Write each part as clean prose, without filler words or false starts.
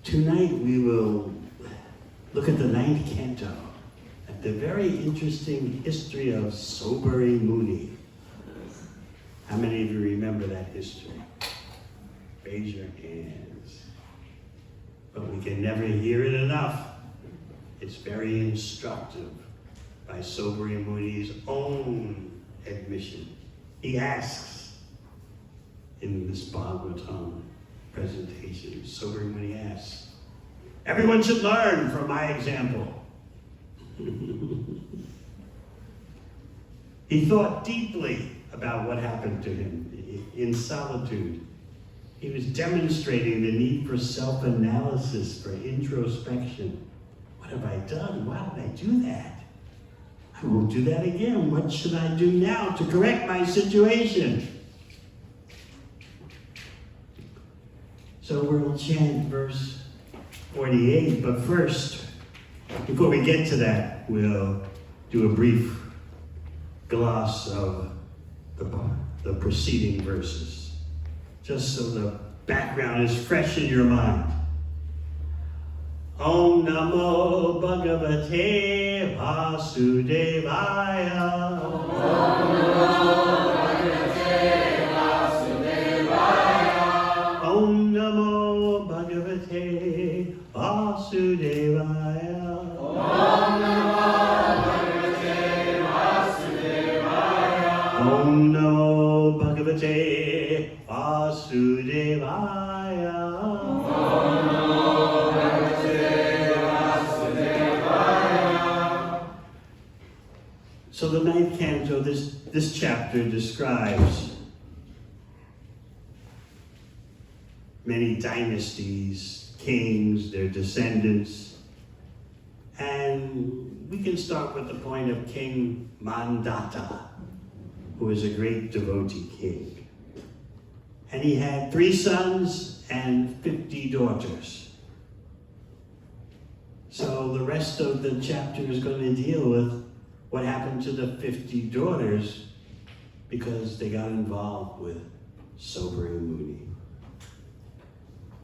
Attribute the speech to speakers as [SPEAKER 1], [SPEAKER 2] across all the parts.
[SPEAKER 1] Tonight we will look at the 9th canto, at the very interesting history of Saubhari Muni. How many of you remember that history? Raise your hands. But we can never hear it enough. It's very instructive by Saubhari Muni's own admission. He asks in this Bhagavatam presentation, Saubhari Muni asks, everyone should learn from my example. He thought deeply about what happened to him in solitude. He was demonstrating the need for self-analysis, for introspection. What have I done? Why did I do that? I won't do that again. What should I do now to correct my situation? So we'll chant verse 48, but first, before we get to that, we'll do a brief gloss of the preceding verses, just so the background is fresh in your mind. Om Namo Bhagavate Vasudevaya. Om Namo Bhagavate Vasudevaya. Om Namo Bhagavate Vasudevaya. Om Namo Bhagavate Vasudevaya. So the 9th canto, this chapter describes many dynasties, kings, their descendants, and we can start with the point of King Mandata, who was a great devotee king. And he had 3 sons and 50 daughters. So the rest of the chapter is going to deal with what happened to the 50 daughters because they got involved with Saubhari Muni.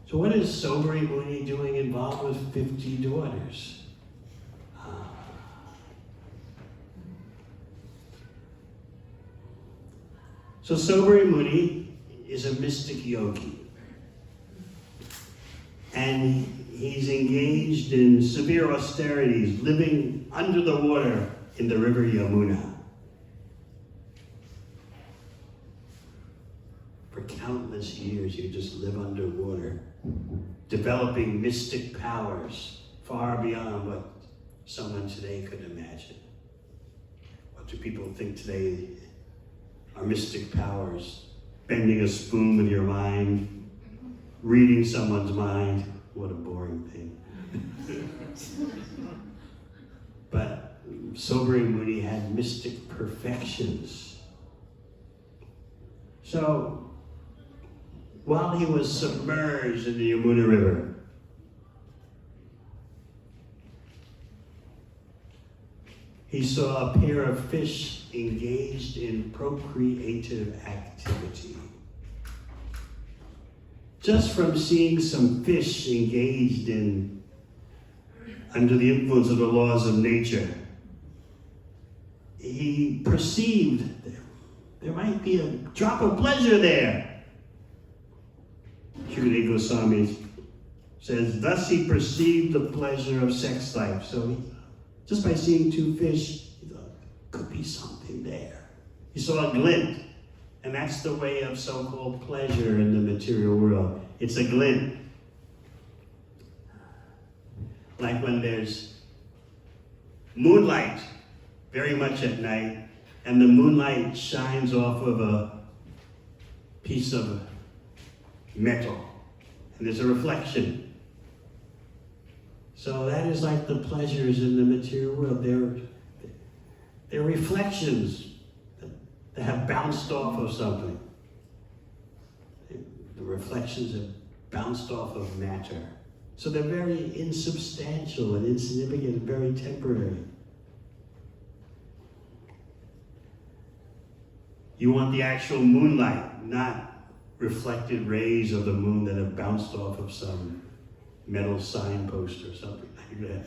[SPEAKER 1] So what is Saubhari Muni doing involved with 50 daughters? So Saubhari Muni is a mystic yogi. And he's engaged in severe austerities, living under the water in the river Yamuna. For countless years, you just live underwater, developing mystic powers far beyond what someone today could imagine. What do people think today are mystic powers? Bending a spoon with your mind, reading someone's mind. What a boring thing. But Saubhari Muni had mystic perfections. So, while he was submerged in the Yamuna River, he saw a pair of fish engaged in procreative activity. Just from seeing some fish engaged in, under the influence of the laws of nature, he perceived there might be a drop of pleasure there. Shukadeva Goswami says, thus he perceived the pleasure of sex life. So just by seeing 2 fish, he thought, could be something there. He saw a glint, and that's the way of so-called pleasure in the material world. It's a glint. Like when there's moonlight, very much at night, and the moonlight shines off of a piece of metal, and there's a reflection. So that is like the pleasures in the material world. They're reflections that have bounced off of something. The reflections have bounced off of matter. So they're very insubstantial and insignificant and very temporary. You want the actual moonlight, not reflected rays of the moon that have bounced off of some metal signpost or something like that.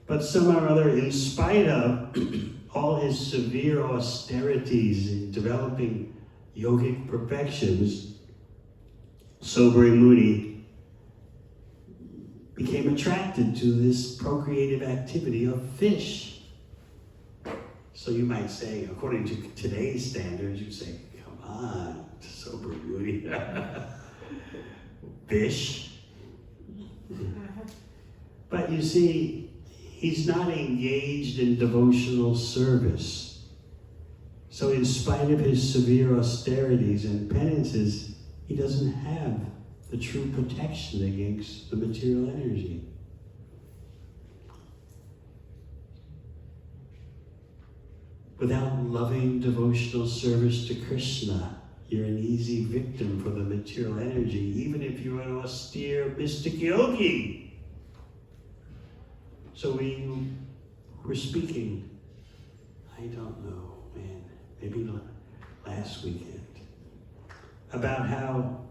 [SPEAKER 1] But somehow or other, in spite of all his severe austerities in developing yogic perfections, Saubhari Muni became attracted to this procreative activity of fish. So you might say, according to today's standards, you say, come on, Saubhari Muni, fish. But you see, he's not engaged in devotional service. So in spite of his severe austerities and penances, he doesn't have the true protection against the material energy. Without loving devotional service to Krishna, you're an easy victim for the material energy, even if you're an austere mystic yogi. So we were speaking, I don't know, man, maybe last weekend, about how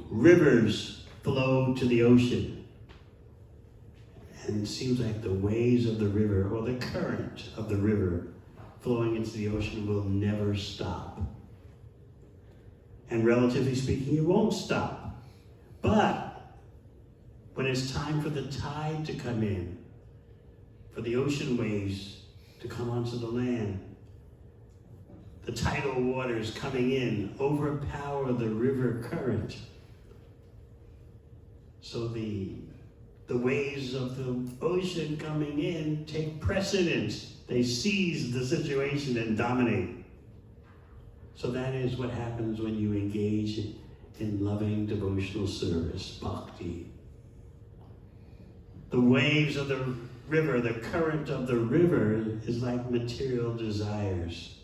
[SPEAKER 1] rivers flow to the ocean. And it seems like the waves of the river, or the current of the river flowing into the ocean, will never stop. And relatively speaking, it won't stop. But when it's time for the tide to come in, for the ocean waves to come onto the land, the tidal waters coming in overpower the river current. So the waves of the ocean coming in take precedence. They seize the situation and dominate. So that is what happens when you engage in loving devotional service, bhakti. The waves of the river, the current of the river is like material desires.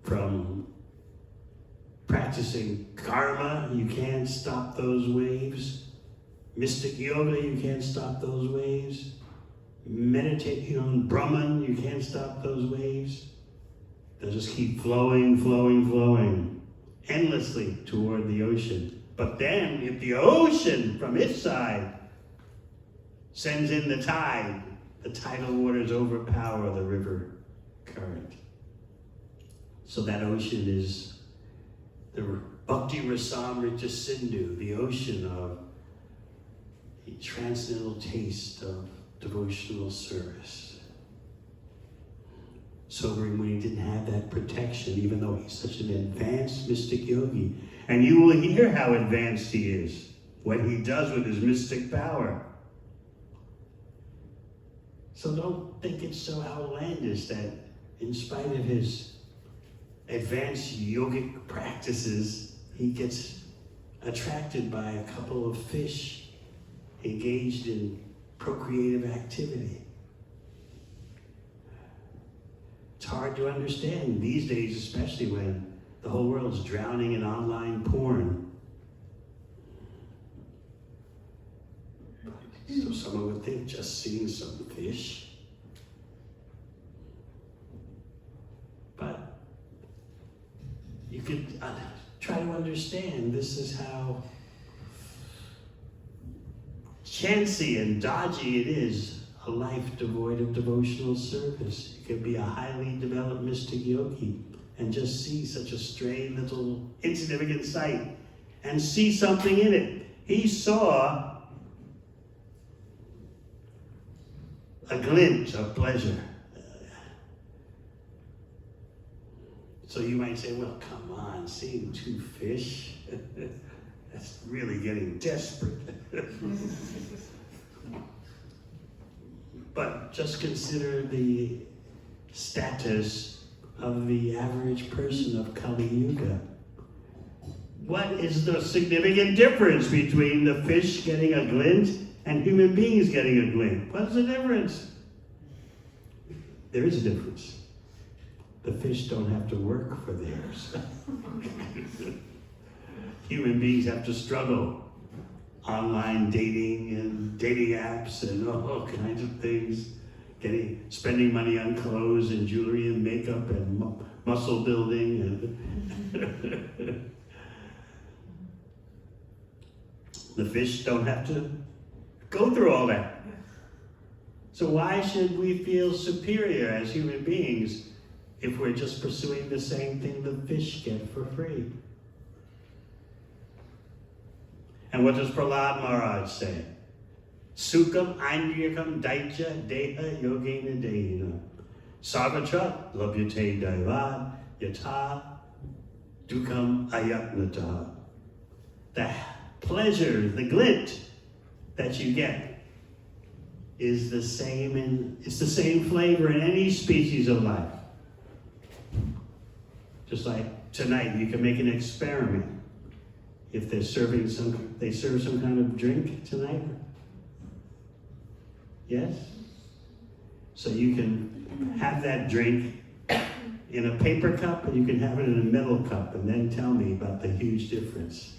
[SPEAKER 1] From practicing karma, you can't stop those waves. Mystic yoga, you can't stop those waves. Meditating on Brahman, you can't stop those waves. They'll just keep flowing, flowing, flowing, endlessly toward the ocean. But then, if the ocean, from its side, sends in the tide, the tidal waters overpower the river current. So that ocean is the Bhakti Rasamrita Sindhu, the ocean of the transcendental taste of devotional service. Saubhari Muni didn't have that protection, even though he's such an advanced mystic yogi. And you will hear how advanced he is, what he does with his mystic power. So don't think it's so outlandish that in spite of his advanced yogic practices, he gets attracted by a couple of fish engaged in procreative activity. It's hard to understand these days, especially when the whole world's drowning in online porn. So someone would think just seeing some fish. But you could try to understand this is how chancy and dodgy it is, a life devoid of devotional service. You could be a highly developed mystic yogi and just see such a stray little insignificant sight and see something in it. He saw a glimpse of pleasure. So you might say, well, come on, seeing two fish, that's really getting desperate. But just consider the status of the average person of Kali Yuga. What is the significant difference between the fish getting a glint and human beings getting a glint? What's the difference? There is a difference. The fish don't have to work for theirs. Human beings have to struggle. Online dating and dating apps and all kinds of things. Spending money on clothes and jewelry and makeup and muscle building. And The fish don't have to go through all that. So why should we feel superior as human beings if we're just pursuing the same thing the fish get for free? And what does Prahlad Maharaj say? Sukham Indriyakam Daitya Deha Yogena Dehina Sarvatra Labhyate Daivad Yatha Dukham Ayatnata. The pleasure, the glint that you get is the same it's the same flavor in any species of life. Just like tonight, you can make an experiment. If they serve some kind of drink tonight. Yes? So you can have that drink in a paper cup, and you can have it in a metal cup, and then tell me about the huge difference.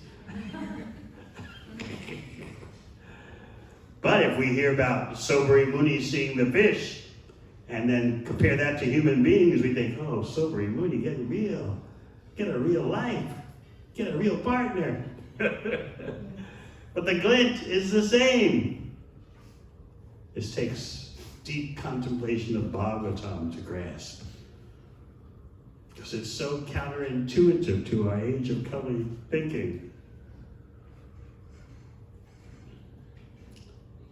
[SPEAKER 1] But if we hear about Saubhari Muni seeing the fish, and then compare that to human beings, we think, oh, Saubhari Muni, get a real life, get a real partner. But the glint is the same. This takes deep contemplation of Bhagavatam to grasp, because it's so counterintuitive to our age of Kali thinking.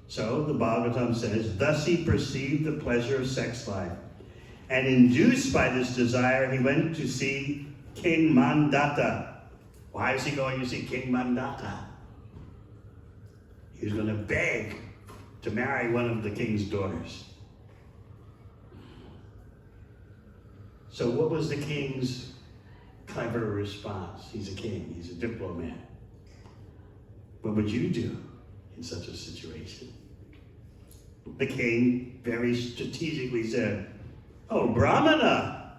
[SPEAKER 1] So the Bhagavatam says, thus he perceived the pleasure of sex life, and induced by this desire, he went to see King Mandata. Why is he going to see King Mandata? He was going to beg to marry one of the king's daughters. So what was the king's clever response? He's a king, he's a diplomat. What would you do in such a situation? The king very strategically said, oh, Brahmana,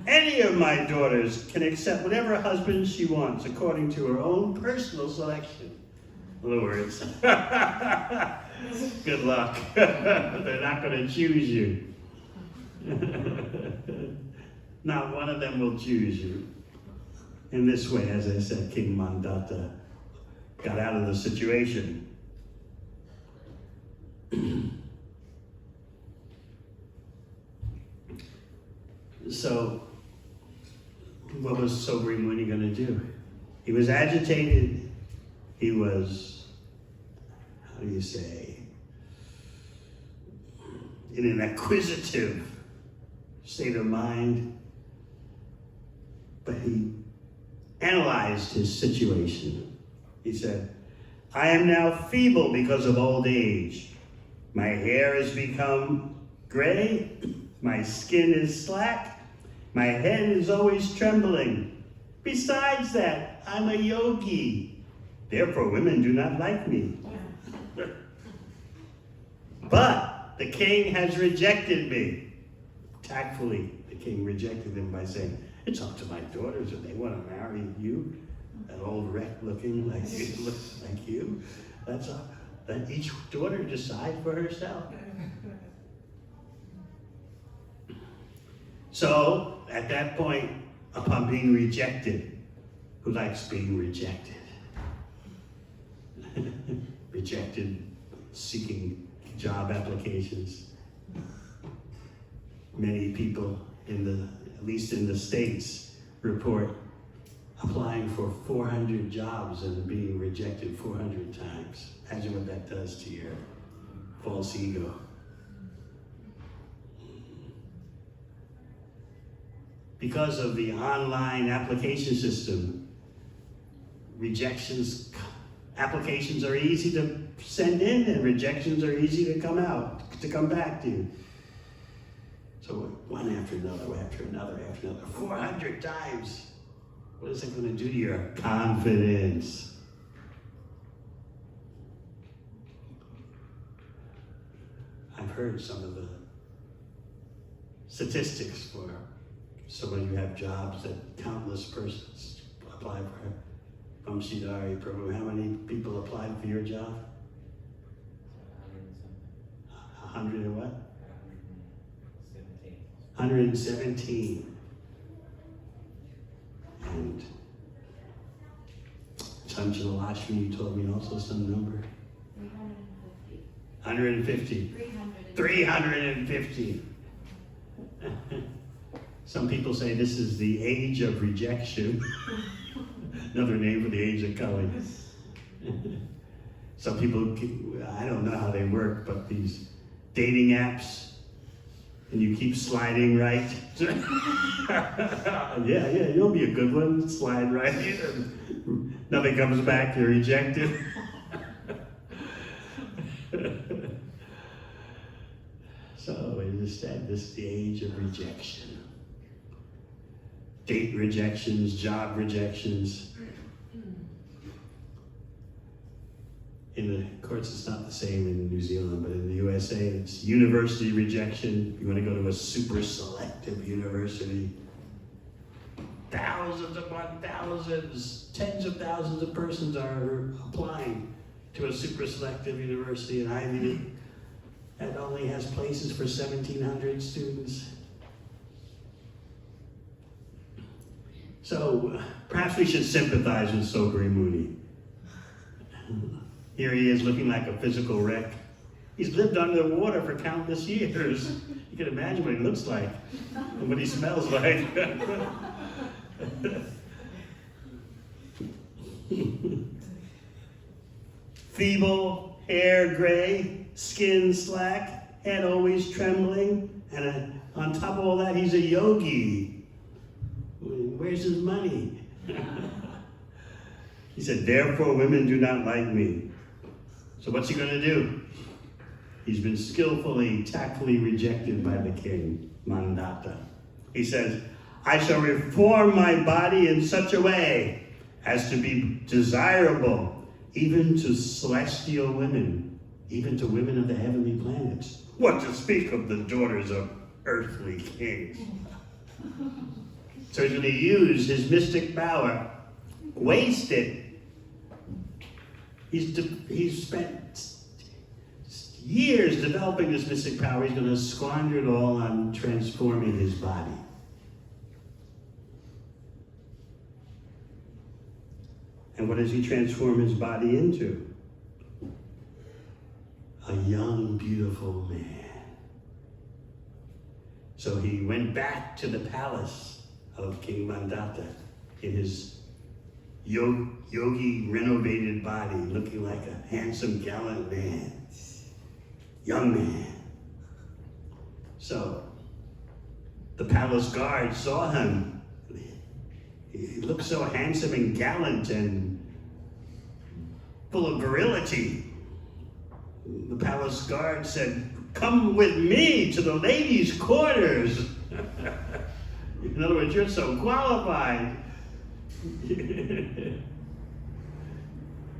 [SPEAKER 1] any of my daughters can accept whatever husband she wants according to her own personal selection. In other words, good luck. They're not going to choose you. Not one of them will choose you. In this way, as I said, King Mandata got out of the situation. So, what was Saubhari Muni going to do? He was agitated. He was, how do you say, in an acquisitive state of mind. But he analyzed his situation. He said, I am now feeble because of old age. My hair has become gray. My skin is slack. My head is always trembling. Besides that, I'm a yogi. Therefore, women do not like me. But the king has rejected me. Tactfully, the king rejected him by saying, it's up to my daughters if they want to marry you, an old wreck looking like you. That's all. Let each daughter decide for herself. So, at that point, upon being rejected, who likes being rejected? Rejected, seeking job applications. Many people, at least in the States, report applying for 400 jobs and being rejected 400 times. Imagine what that does to your false ego. Because of the online application system, applications are easy to send in, and rejections are easy to come back to you. So one after another, 400 times. What is it going to do to your confidence? I've heard some of the statistics for so when you have jobs that countless persons apply for. Vamshidhari Prabhu, how many people applied for your job? 100 and what? 117. And Sanjana Lashmi, you told me also some number?
[SPEAKER 2] 350.
[SPEAKER 1] 150. 350. Some people say this is the age of rejection. Another name for the age of coming. Some people, I don't know how they work, but these dating apps, and you keep sliding right. Yeah, you'll be a good one. Slide right. Nothing comes back, you're rejected. So it is said this is the age of rejection. Date rejections, job rejections. In the courts, it's not the same in New Zealand, but in the USA, it's university rejection. You want to go to a super selective university. Thousands upon thousands, tens of thousands of persons are applying to a super selective university in Ivy League that only has places for 1,700 students. So perhaps we should sympathize with Saubhari Muni. Here he is looking like a physical wreck. He's lived under the water for countless years. You can imagine what he looks like and what he smells like. Feeble, hair gray, skin slack, head always trembling, and on top of all that, he's a yogi. Where's his money? He said, therefore women do not like me. So what's he going to do? He's been skillfully, tactfully rejected by the king, Mandata. He says, I shall reform my body in such a way as to be desirable even to celestial women, even to women of the heavenly planets. What to speak of the daughters of earthly kings? So he's going to use his mystic power, waste it. He's spent years developing this mystic power. He's going to squander it all on transforming his body. And what does he transform his body into? A young, beautiful man. So he went back to the palace of King Mandata in his yogi renovated body, looking like a handsome, gallant man, young man. So the palace guard saw him. He looked so handsome and gallant and full of virility. The palace guard said, come with me to the ladies' quarters. In other words, you're so qualified.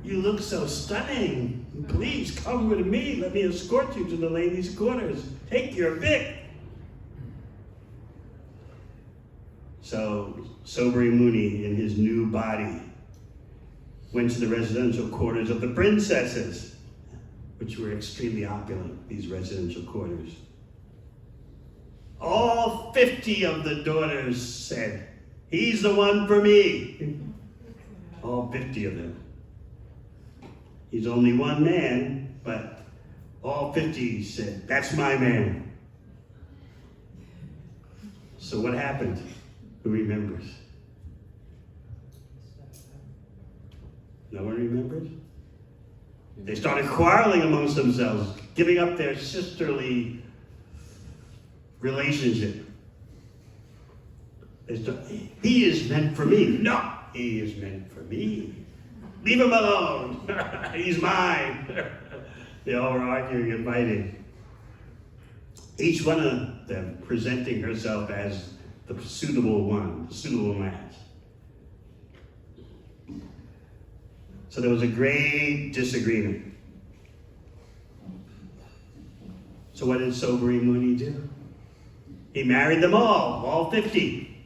[SPEAKER 1] You look so stunning. Please come with me. Let me escort you to the ladies' quarters. Take your pick. So Saubhari Muni, in his new body, went to the residential quarters of the princesses, which were extremely opulent, these residential quarters. All 50 of the daughters said, he's the one for me. All 50 of them. He's only one man, but all 50 said, that's my man. So what happened? Who remembers? No one remembers? They started quarreling amongst themselves, giving up their sisterly relationship. He is meant for me. No, he is meant for me. Leave him alone. He's mine. They all were arguing and fighting. Each one of them presenting herself as the suitable one, the suitable match. So there was a great disagreement. So what did Saubhari Muni do? He married them all 50.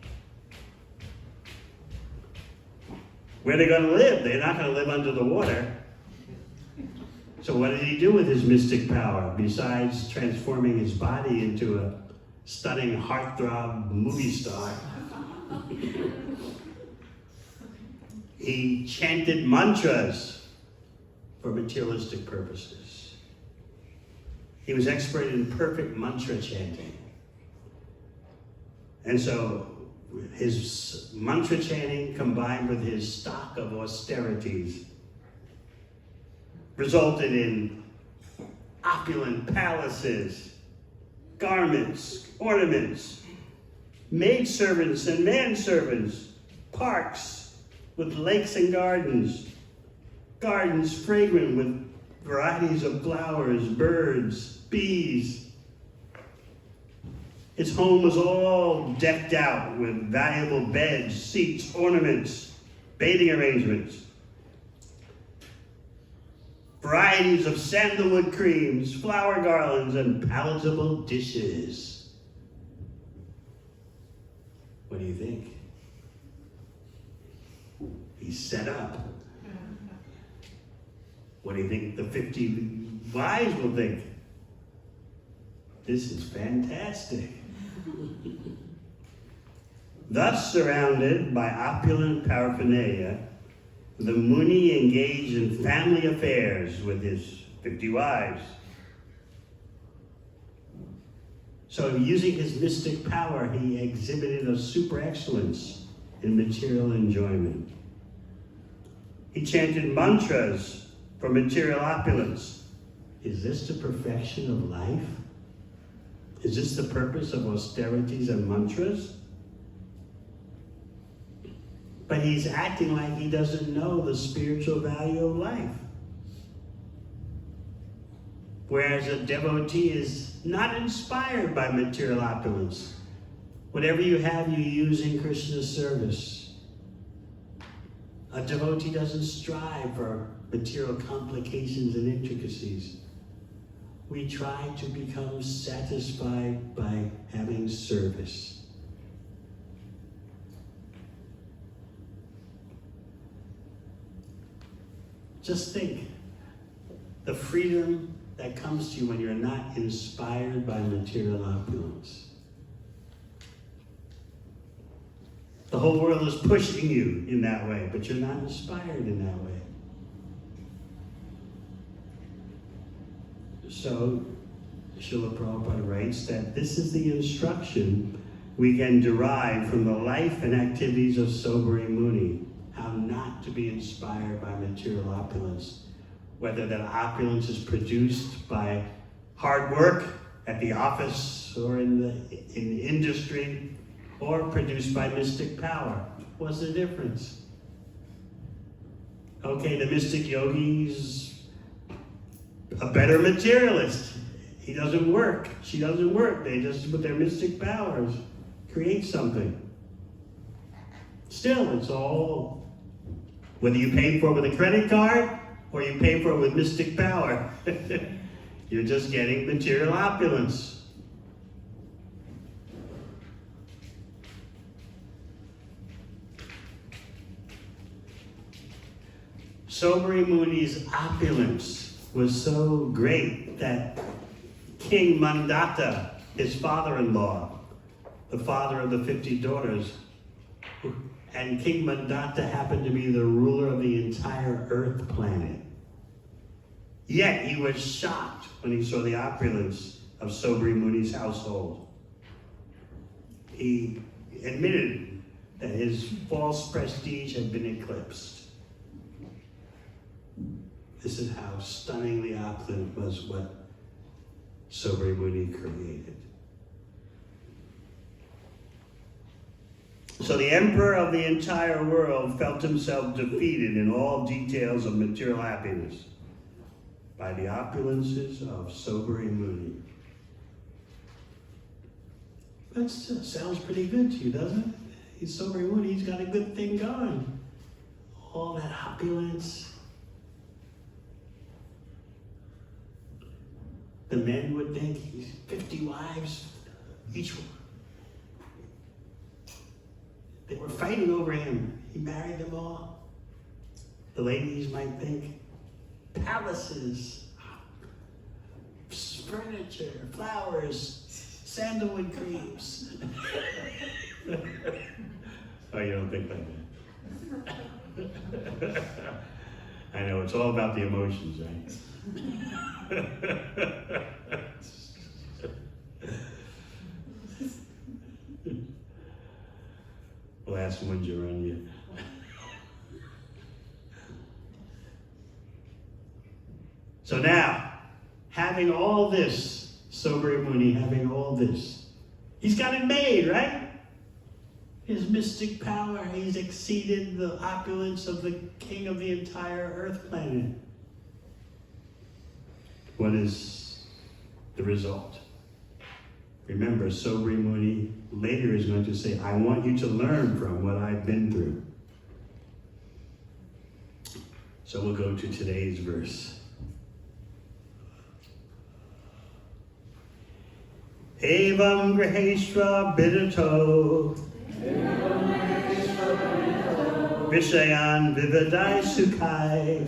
[SPEAKER 1] Where are they going to live? They're not going to live under the water. So what did he do with his mystic power, besides transforming his body into a stunning heartthrob movie star? He chanted mantras for materialistic purposes. He was expert in perfect mantra chanting. And so his mantra chanting combined with his stock of austerities resulted in opulent palaces, garments, ornaments, maidservants and manservants, parks with lakes and gardens, gardens fragrant with varieties of flowers, birds, bees. His home was all decked out with valuable beds, seats, ornaments, bathing arrangements, varieties of sandalwood creams, flower garlands, and palatable dishes. What do you think? He's set up. What do you think the 50 wives will think? This is fantastic. Thus surrounded by opulent paraphernalia, the Muni engaged in family affairs with his 50 wives. So using his mystic power, he exhibited a super excellence in material enjoyment. He chanted mantras for material opulence. Is this the perfection of life? Is this the purpose of austerities and mantras? But he's acting like he doesn't know the spiritual value of life. Whereas a devotee is not inspired by material opulence. Whatever you have, you use in Krishna's service. A devotee doesn't strive for material complications and intricacies. We try to become satisfied by having service. Just think, the freedom that comes to you when you're not inspired by material opulence. The whole world is pushing you in that way, but you're not inspired in that way. So, Srila Prabhupada writes that this is the instruction we can derive from the life and activities of Saubhari Muni, how not to be inspired by material opulence, whether that opulence is produced by hard work at the office or in industry, or produced by mystic power. What's the difference? Okay, the mystic yogi's a better materialist. He doesn't work. She doesn't work. They just, with their mystic powers, create something. Still, it's all, whether you pay for it with a credit card or you pay for it with mystic power, you're just getting material opulence. Saubhari Muni's opulence was so great that King Mandata, his father-in-law, the father of the 50 daughters, and King Mandata happened to be the ruler of the entire earth planet. Yet he was shocked when he saw the opulence of Saubhari Muni's household. He admitted that his false prestige had been eclipsed. This is how stunningly opulent was what Saubhari Muni created. So the emperor of the entire world felt himself defeated in all details of material happiness by the opulences of Saubhari Muni. That sounds pretty good to you, doesn't it? He's Saubhari Muni, he's got a good thing going. All that opulence. The men would think he's 50 wives, each one. They were fighting over him. He married them all. The ladies might think palaces, furniture, flowers, sandalwood creams. Oh, you don't think like that? I know, it's all about the emotions, right? Last ones are on you. So now, having all this, Saubhari Muni having all this, he's got it made, right? His mystic power, he's exceeded the opulence of the king of the entire earth planet. What is the result? Remember, Saubhari Muni later is going to say, I want you to learn from what I've been through. So we'll go to today's verse. Evam griheshva bidato Vishayan vivadai sukhai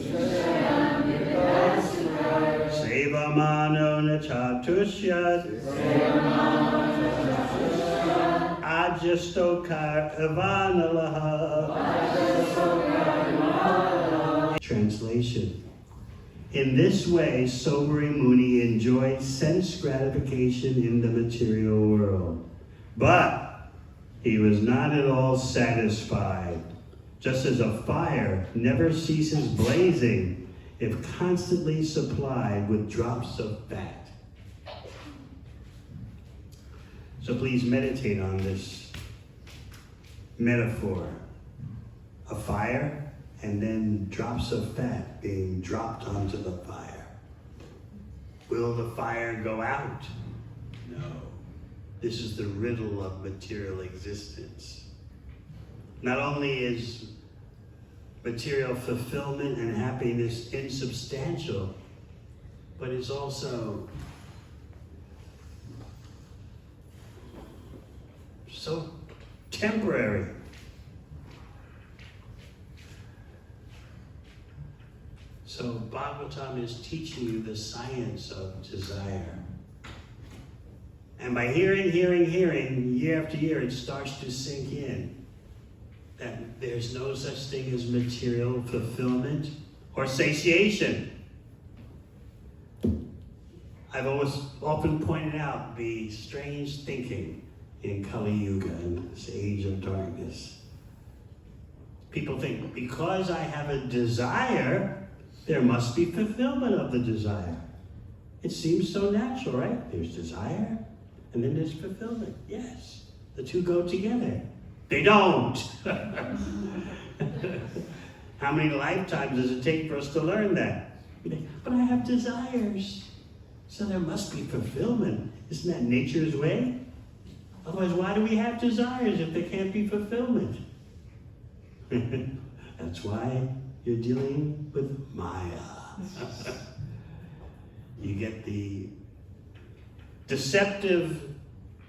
[SPEAKER 1] Sevamano nachatusyat Ajastokar Ivanalaha. Translation. In this way, Saubhari Muni enjoyed sense gratification in the material world. But he was not at all satisfied. Just as a fire never ceases blazing if constantly supplied with drops of fat. So please meditate on this metaphor. A fire and then drops of fat being dropped onto the fire. Will the fire go out? No. This is the riddle of material existence. Not only is material fulfillment and happiness insubstantial, but it's also so temporary. So Bhagavatam is teaching you the science of desire. And by hearing, year after year, it starts to sink in that there's no such thing as material fulfillment or satiation. I've often pointed out the strange thinking in Kali Yuga, in this age of darkness. People think, because I have a desire, there must be fulfillment of the desire. It seems so natural, right? There's desire, and then there's fulfillment. Yes, the two go together. They don't. How many lifetimes does it take for us to learn that? But I have desires, so there must be fulfillment. Isn't that nature's way? Otherwise, why do we have desires if there can't be fulfillment? That's why you're dealing with Maya. You get the deceptive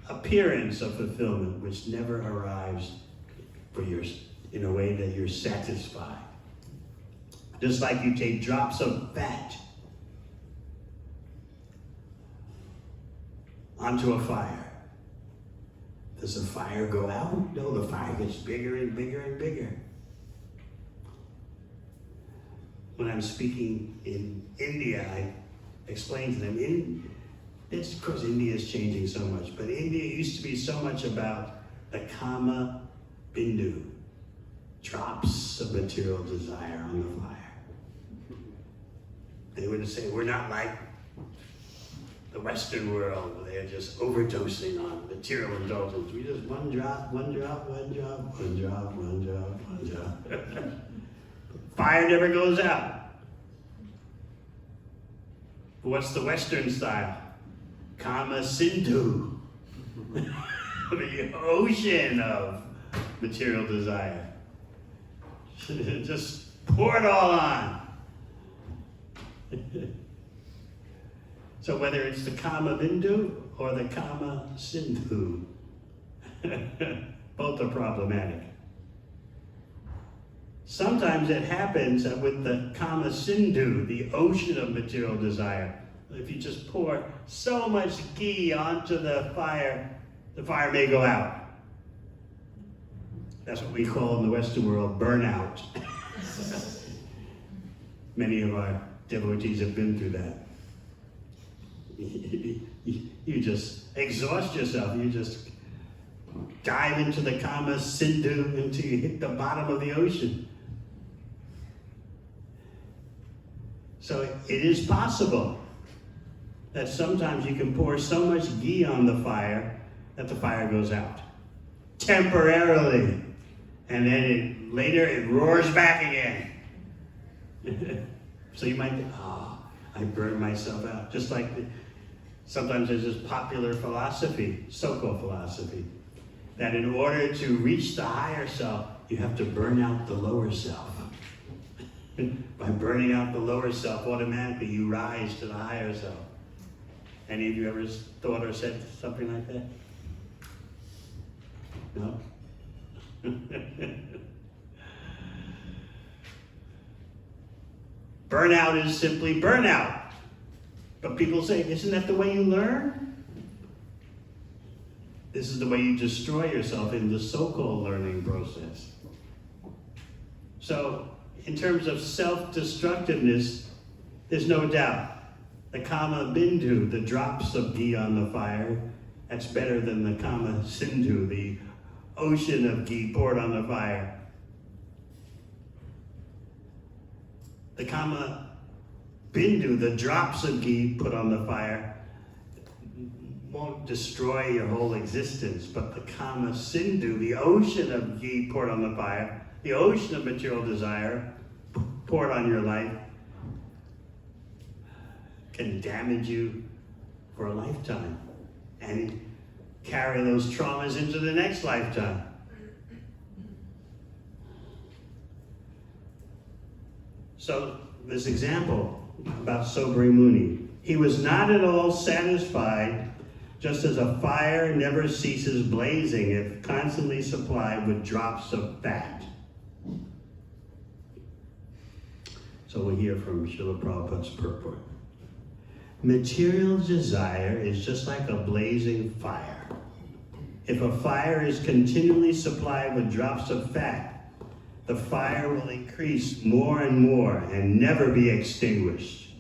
[SPEAKER 1] appearance of fulfillment, which never arrives in a way that you're satisfied. Just like you take drops of fat onto a fire. Does the fire go out? No, the fire gets bigger and bigger and bigger. When I'm speaking in India, I explain to them, of course India is changing so much, but India used to be so much about the kama bindu, drops of material desire on the fire. They would say, we're not like the Western world, where they're just overdosing on material indulgence. We just one drop, one drop, one drop, one drop, one drop, one drop. Fire never goes out. But what's the Western style? Kama Sindhu. The ocean of material desire. Just pour it all on. So whether it's the Kama Bindu or the Kama Sindhu, both are problematic. Sometimes it happens that with the Kama Sindhu, the ocean of material desire, if you just pour so much ghee onto the fire may go out. That's what we call in the Western world burnout. Many of our devotees have been through that. You just exhaust yourself. You just dive into the kama sindhu until you hit the bottom of the ocean. So it is possible that sometimes you can pour so much ghee on the fire that the fire goes out temporarily, and then later it roars back again. So you might think, I burned myself out. Just like sometimes there's this popular philosophy, so-called philosophy, that in order to reach the higher self, you have to burn out the lower self. By burning out the lower self, automatically you rise to the higher self. Any of you ever thought or said something like that? No? Burnout is simply burnout. But people say, isn't that the way you learn? This is the way you destroy yourself in the so-called learning process. So, in terms of self-destructiveness, there's no doubt. The kama bindu, the drops of ghee on the fire, that's better than the kama sindhu, the ocean of ghee poured on the fire. The kama bindu, the drops of ghee put on the fire, won't destroy your whole existence, but the kama sindhu, the ocean of ghee poured on the fire, the ocean of material desire poured on your life, can damage you for a lifetime and carry those traumas into the next lifetime. So this example about Saubhari Muni, he was not at all satisfied, just as a fire never ceases blazing if constantly supplied with drops of fat. So we'll hear from Srila Prabhupada's purport. Material desire is just like a blazing fire. If a fire is continually supplied with drops of fat, the fire will increase more and more and never be extinguished.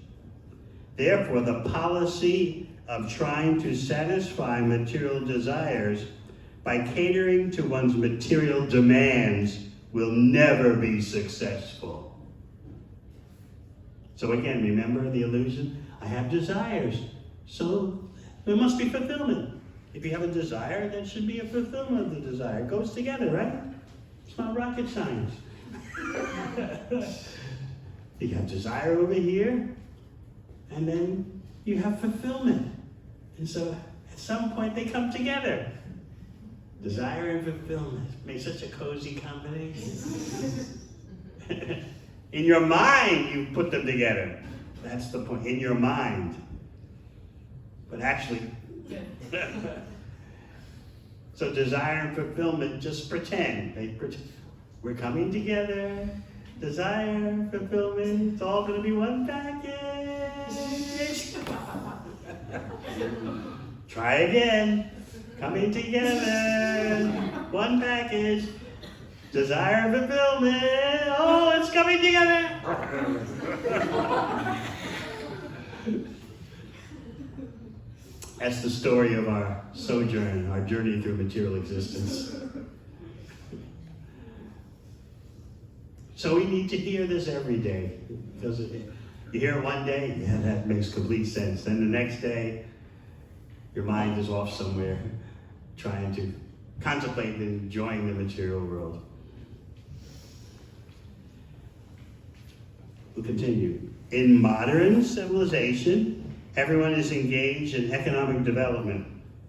[SPEAKER 1] Therefore, the policy of trying to satisfy material desires by catering to one's material demands will never be successful. So again, remember the illusion? I have desires, so there must be fulfillment. If you have a desire, there should be a fulfillment of the desire. It goes together, right? It's not rocket science. You have desire over here, and then you have fulfillment. And so at some point they come together. Desire and fulfillment make such a cozy combination. In your mind, you put them together. That's the point, in your mind. But actually, so desire and fulfillment just pretend. They pretend. We're coming together. Desire, fulfillment, it's all going to be one package. Try again. Coming together. One package. Desire, fulfillment. Oh, it's coming together. That's the story of our sojourn, our journey through material existence. So we need to hear this every day. Because you hear it one day, yeah, that makes complete sense. Then the next day, your mind is off somewhere, trying to contemplate and enjoying the material world. We'll continue. In modern civilization, everyone is engaged in economic development,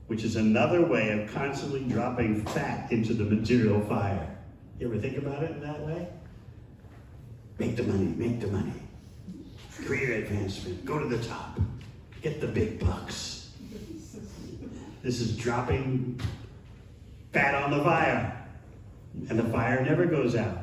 [SPEAKER 1] which is another way of constantly dropping fat into the material fire. You ever think about it in that way? Make the money, make the money. Career advancement, go to the top. Get the big bucks. This is dropping fat on the fire, and the fire never goes out.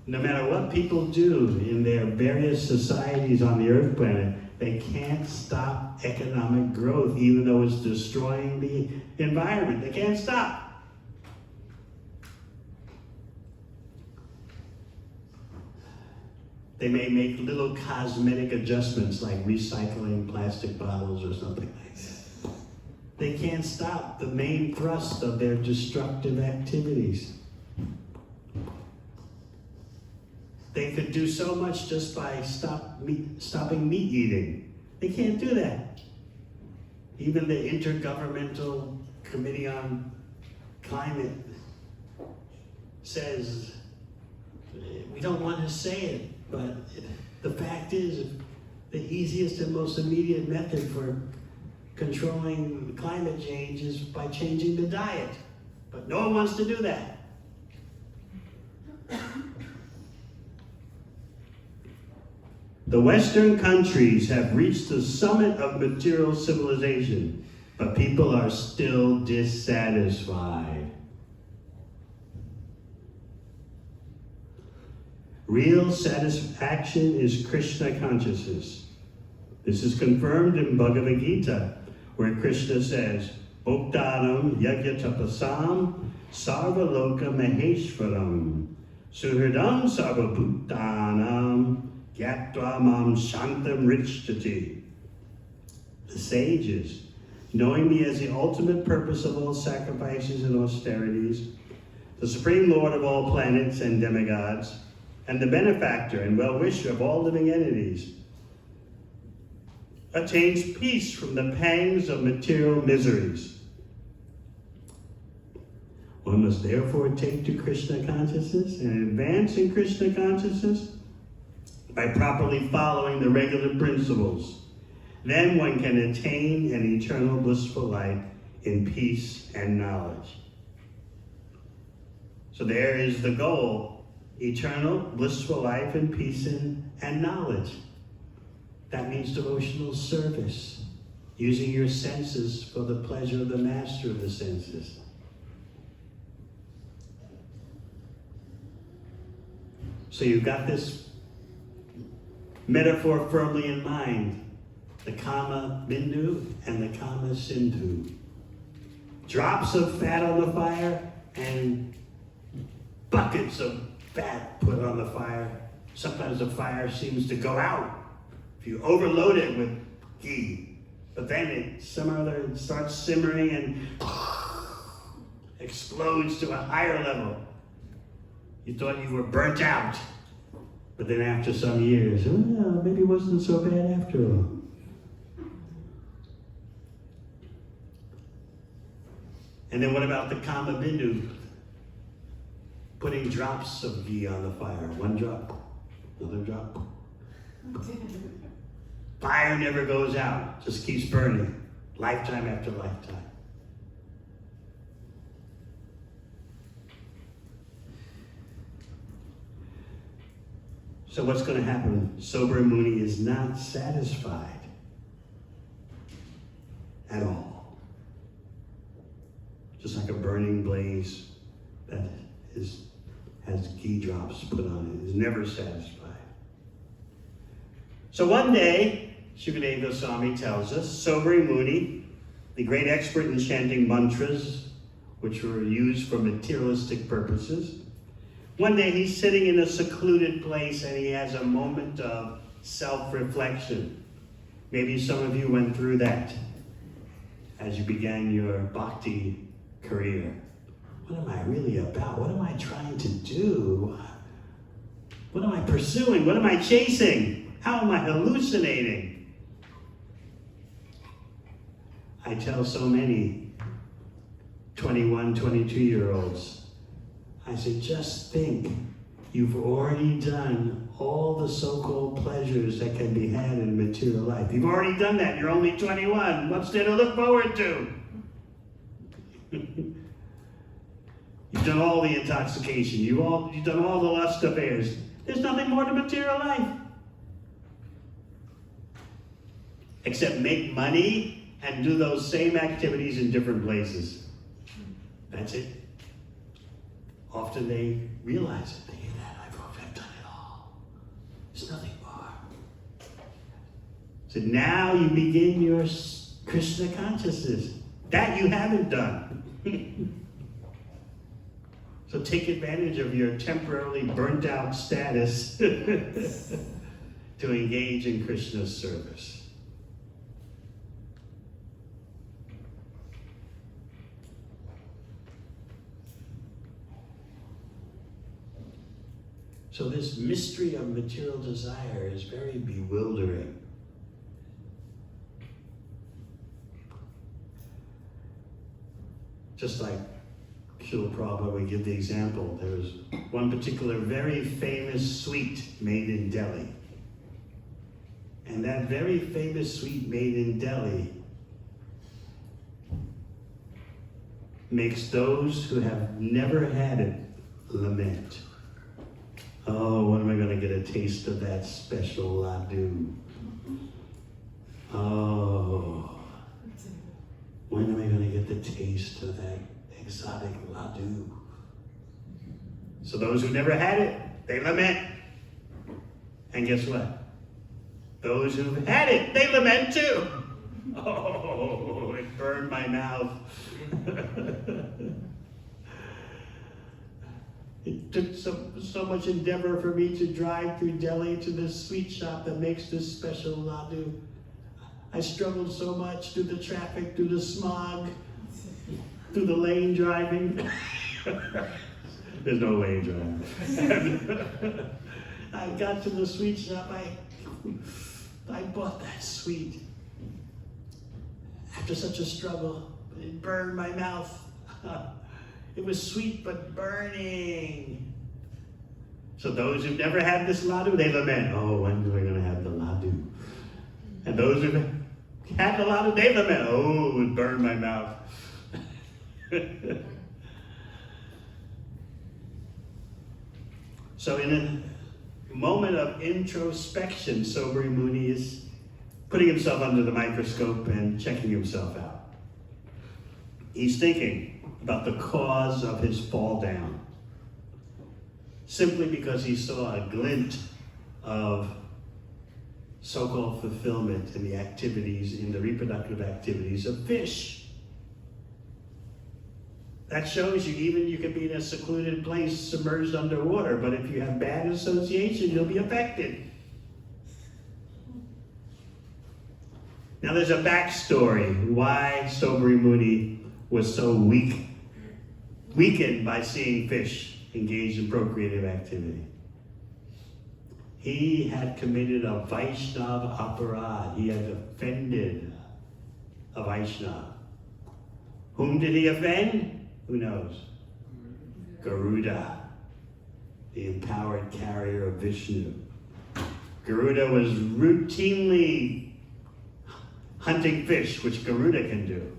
[SPEAKER 1] No matter what people do in their various societies on the earth planet, they can't stop economic growth, even though it's destroying the environment. They can't stop. They may make little cosmetic adjustments like recycling plastic bottles or something like that. They can't stop the main thrust of their destructive activities. They could do so much just by stopping meat eating. They can't do that. Even the Intergovernmental Committee on Climate says, we don't want to say it, but the fact is, the easiest and most immediate method for controlling climate change is by changing the diet. But no one wants to do that. The Western countries have reached the summit of material civilization, but people are still dissatisfied. Real satisfaction is Krishna consciousness. This is confirmed in Bhagavad Gita, where Krishna says, Bhoktanam yajna tapasam sarvaloka maheshwaram suhridam sarvabhutanam gyatva mam shantam richtati. The sages, knowing me as the ultimate purpose of all sacrifices and austerities, the supreme lord of all planets and demigods, and the benefactor and well-wisher of all living entities, attains peace from the pangs of material miseries. One must therefore take to Krishna consciousness and advance in Krishna consciousness by properly following the regular principles. Then one can attain an eternal blissful life in peace and knowledge. So there is the goal, eternal blissful life in peace and knowledge. That means devotional service, using your senses for the pleasure of the master of the senses. So you've got this metaphor firmly in mind, the Kama Bindu and the Kama Sindhu. Drops of fat on the fire and buckets of fat put on the fire. Sometimes the fire seems to go out if you overload it with ghee. But then it starts simmering and explodes to a higher level. You thought you were burnt out. But then after some years, maybe it wasn't so bad after all. And then what about the Kama Bindu? Putting drops of ghee on the fire. One drop, another drop. Fire never goes out, just keeps burning, lifetime after lifetime. So what's going to happen? Saubhari Muni is not satisfied at all. Just like a burning blaze that has ghee drops put on it, is never satisfied. So one day, Shukadeva Goswami tells us, Saubhari Muni, the great expert in chanting mantras, which were used for materialistic purposes, one day he's sitting in a secluded place and he has a moment of self-reflection. Maybe some of you went through that as you began your Bhakti career. What am I really about? What am I trying to do? What am I pursuing? What am I chasing? How am I hallucinating? I tell so many 21, 22-year-olds, I say, just think, you've already done all the so-called pleasures that can be had in material life. You've already done that. You're only 21. What's there to look forward to? You've done all the intoxication. You've done all the lust affairs. There's nothing more to material life. Except make money and do those same activities in different places. That's it. Often they realize it. They hear that, I've done it all. There's nothing more. So now you begin your Krishna consciousness. That you haven't done. So take advantage of your temporarily burnt out status to engage in Krishna's service. So this mystery of material desire is very bewildering. Just like Srila Prabhupada would give the example, there was one particular very famous sweet made in Delhi. And that very famous sweet made in Delhi makes those who have never had it lament. Oh, when am I going to get a taste of that special laddu? Oh, when am I going to get the taste of that exotic laddu? So those who never had it, they lament. And guess what? Those who've had it, they lament too. Oh, it burned my mouth. It took so much endeavor for me to drive through Delhi to this sweet shop that makes this special laddu. I struggled so much through the traffic, through the smog, through the lane driving. There's no lane driving. I got to the sweet shop, I bought that sweet. After such a struggle, it burned my mouth. It was sweet but burning. So those who've never had this laddu, they lament, oh, when are we going to have the laddu? And those who've had the laddu, they lament, oh, it burned my mouth. So in a moment of introspection, Saubhari Muni is putting himself under the microscope and checking himself out. He's thinking about the cause of his fall down, simply because he saw a glint of so-called fulfillment in the activities, in the reproductive activities of fish. That shows you even you can be in a secluded place submerged underwater, but if you have bad association, you'll be affected. Now there's a backstory why Saubhari Muni was so weakened by seeing fish engaged in procreative activity. He had committed a Vaishnava aparad. He had offended a Vaishnava. Whom did he offend? Who knows? Garuda, the empowered carrier of Vishnu. Garuda was routinely hunting fish, which Garuda can do.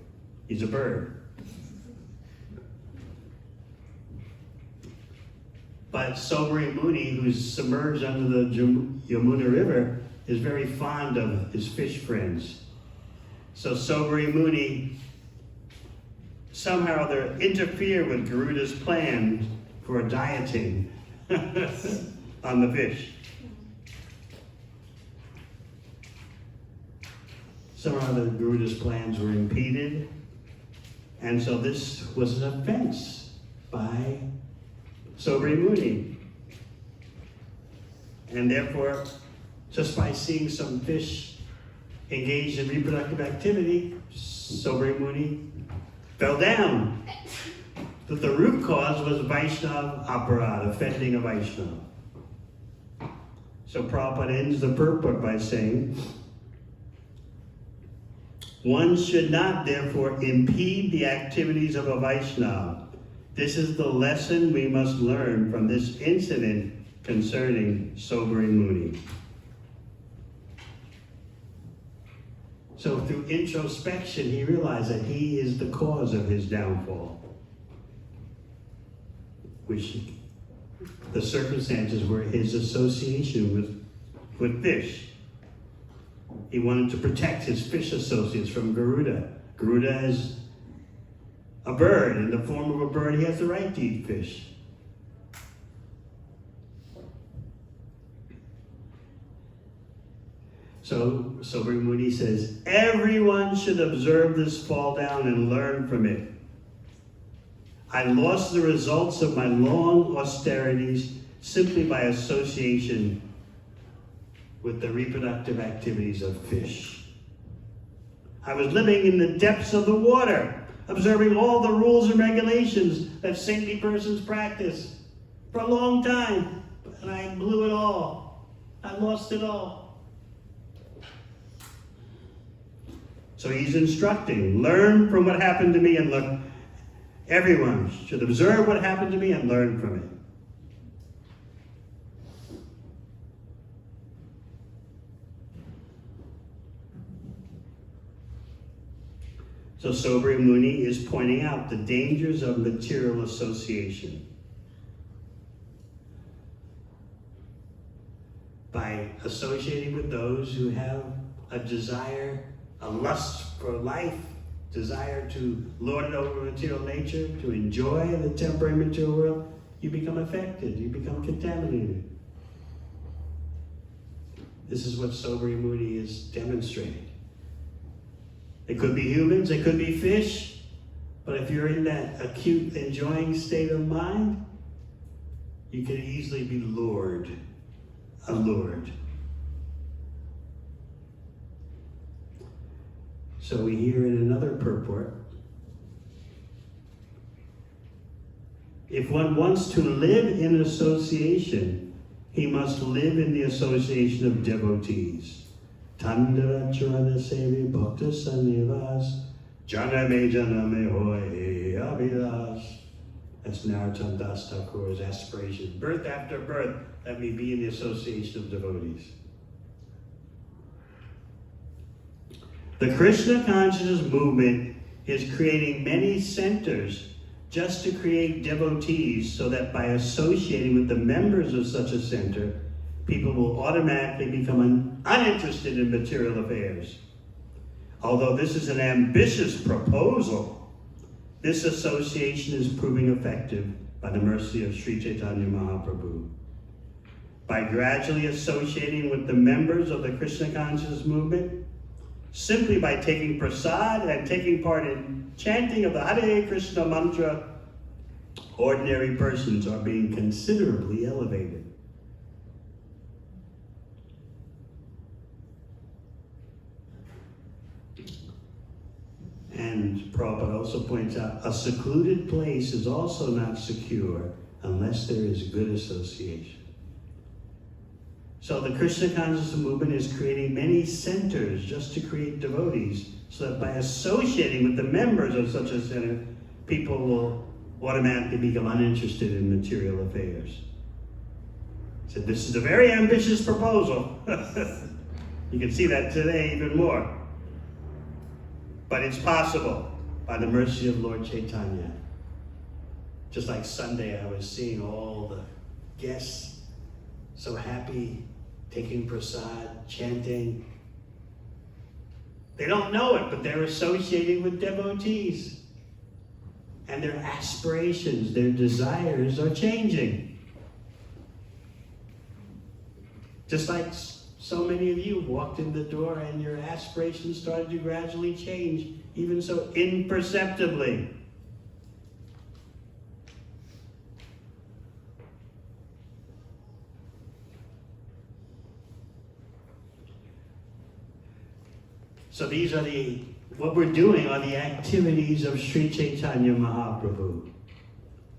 [SPEAKER 1] He's a bird. But Saubhari Muni, who's submerged under the Yamuna River, is very fond of his fish friends. So Saubhari Muni somehow they interfere with Garuda's plan for dieting on the fish. Somehow the Garuda's plans were impeded, and so this was an offense by Saubhari Muni. And therefore, just by seeing some fish engaged in reproductive activity, Saubhari Muni fell down. But the root cause was Vaishnava aparad, offending a Vaishnava. So Prabhupada ends the purport by saying, one should not therefore impede the activities of a Vaishnava. This is the lesson we must learn from this incident concerning Saubhari Muni. So through introspection, he realized that he is the cause of his downfall, which the circumstances were his association with fish. He wanted to protect his fish associates from Garuda. Garuda is a bird. In the form of a bird, he has the right to eat fish. So Saubhari Muni says, everyone should observe this fall down and learn from it. I lost the results of my long austerities simply by association with the reproductive activities of fish. I was living in the depths of the water, observing all the rules and regulations that saintly persons practice for a long time, and I blew it all. I lost it all. So he's instructing, learn from what happened to me and look. Everyone should observe what happened to me and learn from it. So Saubhari Muni is pointing out the dangers of material association. By associating with those who have a desire, a lust for life, desire to lord it over material nature, to enjoy the temporary material world, you become affected, you become contaminated. This is what Saubhari Muni is demonstrating. It could be humans, it could be fish, but if you're in that acute enjoying state of mind, you can easily be lured, allured. So we hear in another purport, if one wants to live in association, he must live in the association of devotees. Tandara Charana Sevi Bhakta Sanivas Janame Janame Hoy Avilas. That's Narottam Das Thakur's aspiration. Birth after birth, let me be in the association of devotees. The Krishna consciousness movement is creating many centers just to create devotees so that by associating with the members of such a center, people will automatically become uninterested in material affairs. Although this is an ambitious proposal, this association is proving effective by the mercy of Sri Chaitanya Mahaprabhu. By gradually associating with the members of the Krishna consciousness movement, simply by taking prasad and taking part in chanting of the Hare Krishna mantra, ordinary persons are being considerably elevated. And Prabhupada also points out, a secluded place is also not secure unless there is good association. So the Krishna consciousness movement is creating many centers just to create devotees, so that by associating with the members of such a center, people will automatically become uninterested in material affairs. So this is a very ambitious proposal. You can see that today even more. But it's possible by the mercy of Lord Chaitanya. Just like Sunday, I was seeing all the guests so happy, taking prasad, chanting. They don't know it, but they're associating with devotees. And their aspirations, their desires are changing. Just like so many of you walked in the door and your aspirations started to gradually change, even so imperceptibly. So these are what we're doing are the activities of Sri Chaitanya Mahaprabhu.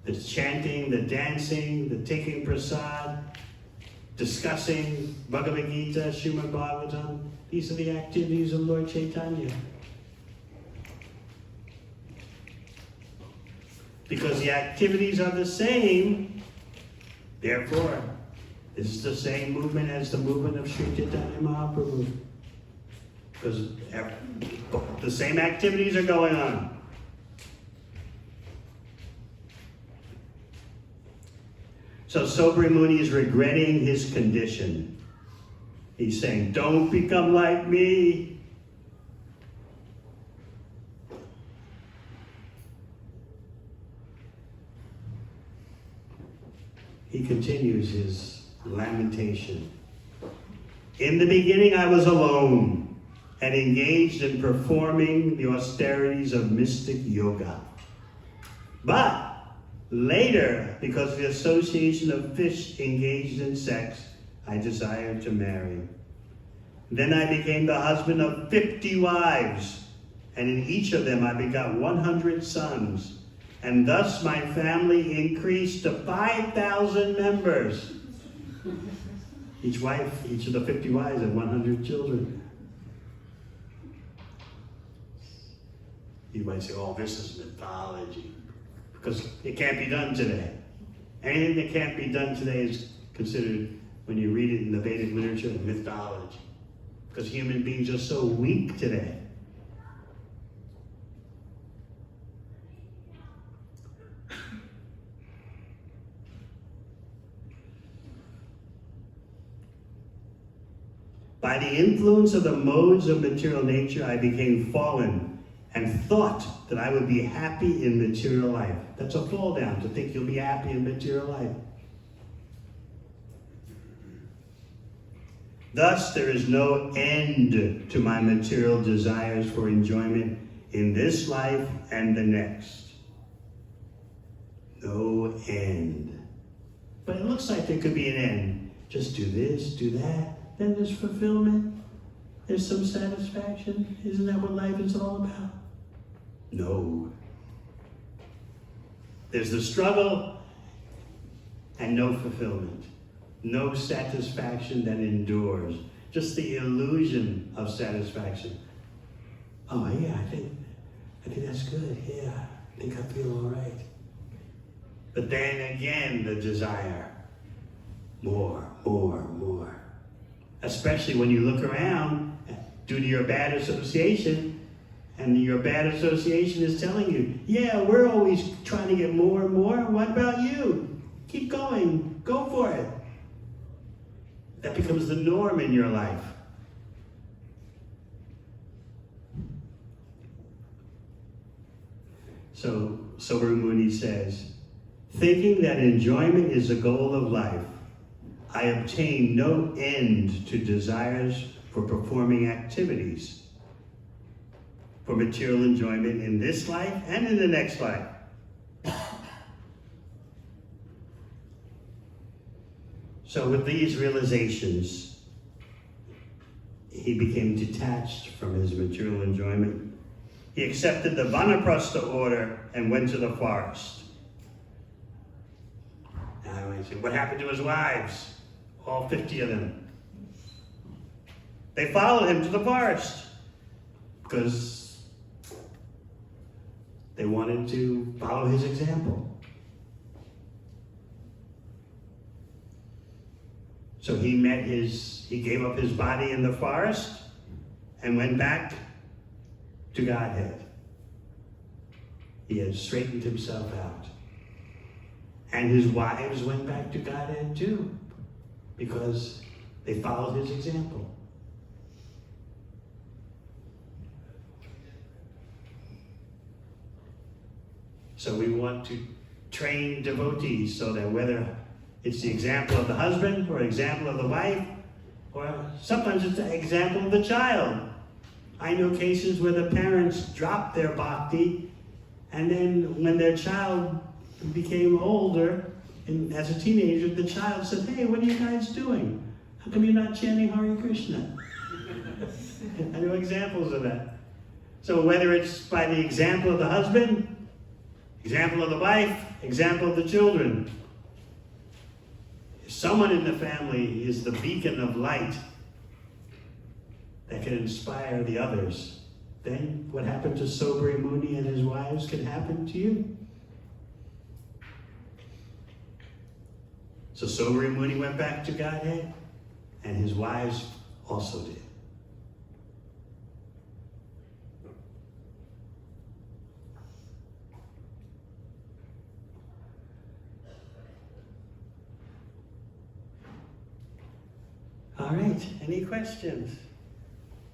[SPEAKER 1] The chanting, the dancing, the taking prasad, discussing Bhagavad Gita, Srimad Bhagavatam. These are the activities of Lord Chaitanya. Because the activities are the same, therefore, this is the same movement as the movement of Sri Chaitanya Mahaprabhu. Because the same activities are going on. So Saubhari Muni is regretting his condition. He's saying, don't become like me. He continues his lamentation. In the beginning I was alone and engaged in performing the austerities of mystic yoga. But Later, because of the association of fish engaged in sex, I desired to marry. Then I became the husband of 50 wives, and in each of them I begot 100 sons. And thus my family increased to 5,000 members. Each of the 50 wives had 100 children. You might say, oh, this is mythology. Because it can't be done today. Anything that can't be done today is considered, when you read it in the Vedic literature, mythology. Because human beings are so weak today. By the influence of the modes of material nature, I became fallen and thought that I would be happy in material life. That's a fall down, to think you'll be happy in material life. Thus, there is no end to my material desires for enjoyment in this life and the next. No end. But it looks like there could be an end. Just do this, do that. Then there's fulfillment. There's some satisfaction. Isn't that what life is all about? No. There's the struggle and no fulfillment. No satisfaction that endures. Just the illusion of satisfaction. Oh yeah, I think that's good. Yeah, I think I feel all right. But then again, the desire. More, more, more. Especially when you look around due to your bad association, and your bad association is telling you, yeah, we're always trying to get more and more. What about you? Keep going. Go for it. That becomes the norm in your life. So Saubhari Muni says, thinking that enjoyment is the goal of life, I obtain no end to desires for performing activities for material enjoyment in this life and in the next life. So with these realizations, he became detached from his material enjoyment. He accepted the Vanaprastha order and went to the forest. Now I might say, what happened to his wives? All 50 of them. They followed him to the forest because they wanted to follow his example. So he gave up his body in the forest and went back to Godhead. He had straightened himself out. And his wives went back to Godhead too, because they followed his example. So we want to train devotees so that whether it's the example of the husband or example of the wife, or sometimes it's the example of the child. I know cases where the parents dropped their bhakti, and then when their child became older, and as a teenager, the child said, hey, what are you guys doing? How come you're not chanting Hare Krishna? I know examples of that. So whether it's by the example of the husband, example of the wife, example of the children, if someone in the family is the beacon of light that can inspire the others, then what happened to Saubhari Muni and his wives can happen to you. So Saubhari Muni went back to Godhead, and his wives also did. All right, any questions?